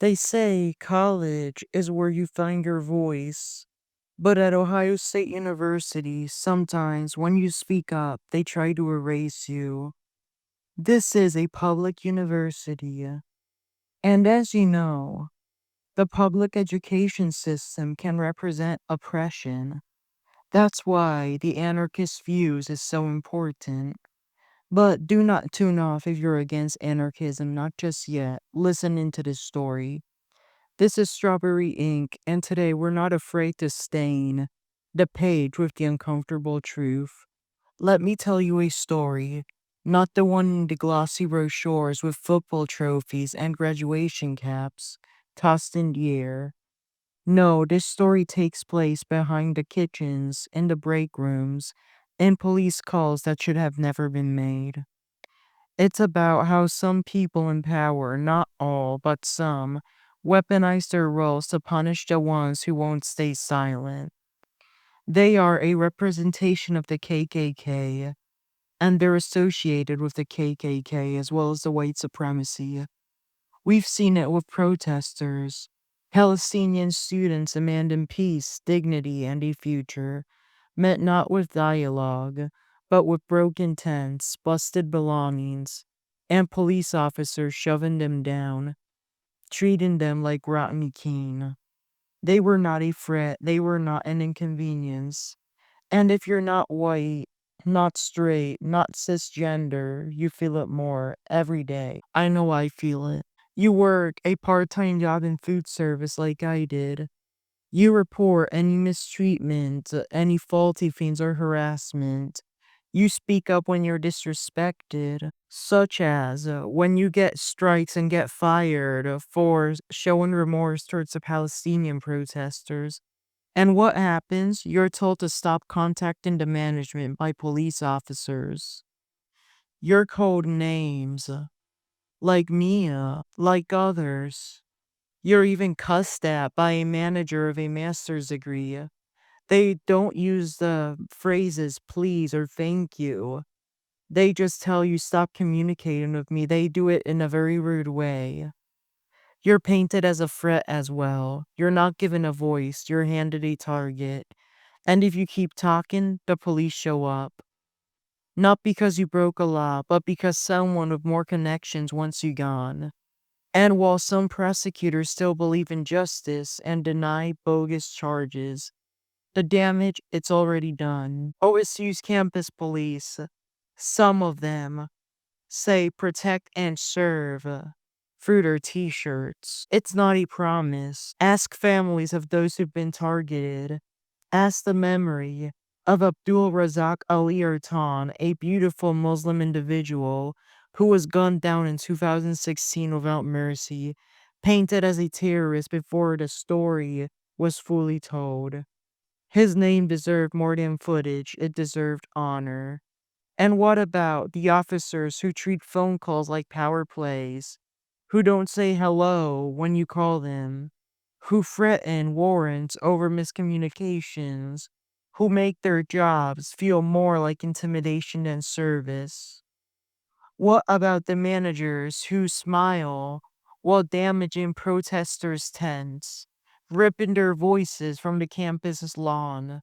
They say college is where you find your voice, but at Ohio State University, sometimes when you speak up, they try to erase you. This is a public university, and as you know, the public education system can represent oppression. That's why the anarchist views is so important. But do not tune off if you're against anarchism, not just yet. Listen into this story. This is Strawberry Ink, and today we're not afraid to stain the page with the uncomfortable truth. Let me tell you a story, not the one in the glossy brochures with football trophies and graduation caps tossed in the air. No, this story takes place behind the kitchens, in the break rooms, in police calls that should have never been made. It's about how some people in power, not all, but some, weaponize their roles to punish the ones who won't stay silent. They are a representation of the KKK, and they're associated with the KKK as well as the white supremacy. We've seen it with protesters, Palestinian students demanding peace, dignity, and a future, met not with dialogue, but with broken tents, busted belongings, and police officers shoving them down, treating them like rotten cane. They were not a threat, they were not an inconvenience. And if you're not white, not straight, not cisgender, you feel it more every day. I know I feel it. You work a part-time job in food service like I did. You report any mistreatment, any faulty things or harassment. You speak up when you're disrespected, such as when you get strikes and get fired for showing remorse towards the Palestinian protesters. And what happens? You're told to stop contacting the management by police officers. You're called names, like Mia, like others. You're even cussed at by a manager of a master's degree. They don't use the phrases please or thank you. They just tell you stop communicating with me. They do it in a very rude way. You're painted as a threat as well. You're not given a voice. You're handed a target. And if you keep talking, the police show up. Not because you broke a law, but because someone with more connections wants you gone. And while some prosecutors still believe in justice and deny bogus charges, the damage, it's already done. OSU's campus police, some of them, say protect and serve through their t-shirts. It's not a promise. Ask families of those who've been targeted. Ask the memory of Abdul Razak Ali Ertan, a beautiful Muslim individual who was gunned down in 2016 without mercy, painted as a terrorist before the story was fully told. His name deserved more than footage, it deserved honor. And what about the officers who treat phone calls like power plays, who don't say hello when you call them, who threaten warrants over miscommunications, who make their jobs feel more like intimidation than service? What about the managers who smile while damaging protesters' tents, ripping their voices from the campus's lawn,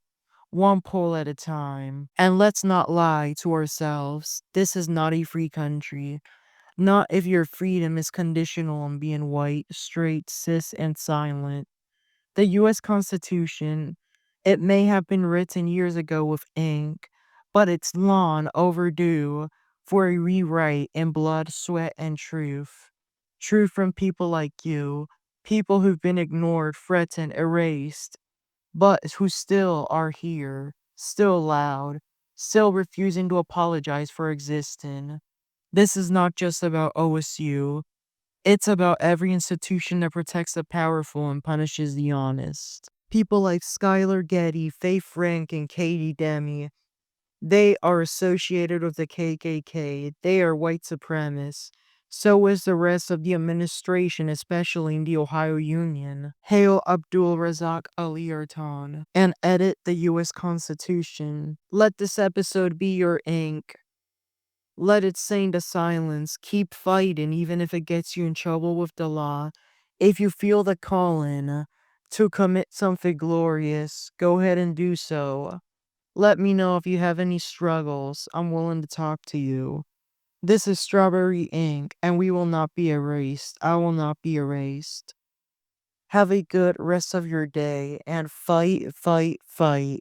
one poll at a time? And let's not lie to ourselves. This is not a free country. Not if your freedom is conditional on being white, straight, cis, and silent. The US Constitution, it may have been written years ago with ink, but it's long overdue for a rewrite in blood, sweat, and truth. Truth from people like you, people who've been ignored, threatened, erased, but who still are here, still loud, still refusing to apologize for existing. This is not just about OSU. It's about every institution that protects the powerful and punishes the honest. People like Skylar Getty, Vrancken, and Katie Demi, they are associated with the KKK. They are white supremacists. So is the rest of the administration, especially in the Ohio Union. Hail Abdul Razak Ali Ertan and edit the US Constitution. Let this episode be your ink. Let it sing to silence. Keep fighting even if it gets you in trouble with the law. If you feel the calling to commit something glorious, go ahead and do so. Let me know if you have any struggles. I'm willing to talk to you. This is Strawberry Ink, and we will not be erased. I will not be erased. Have a good rest of your day, and fight, fight, fight.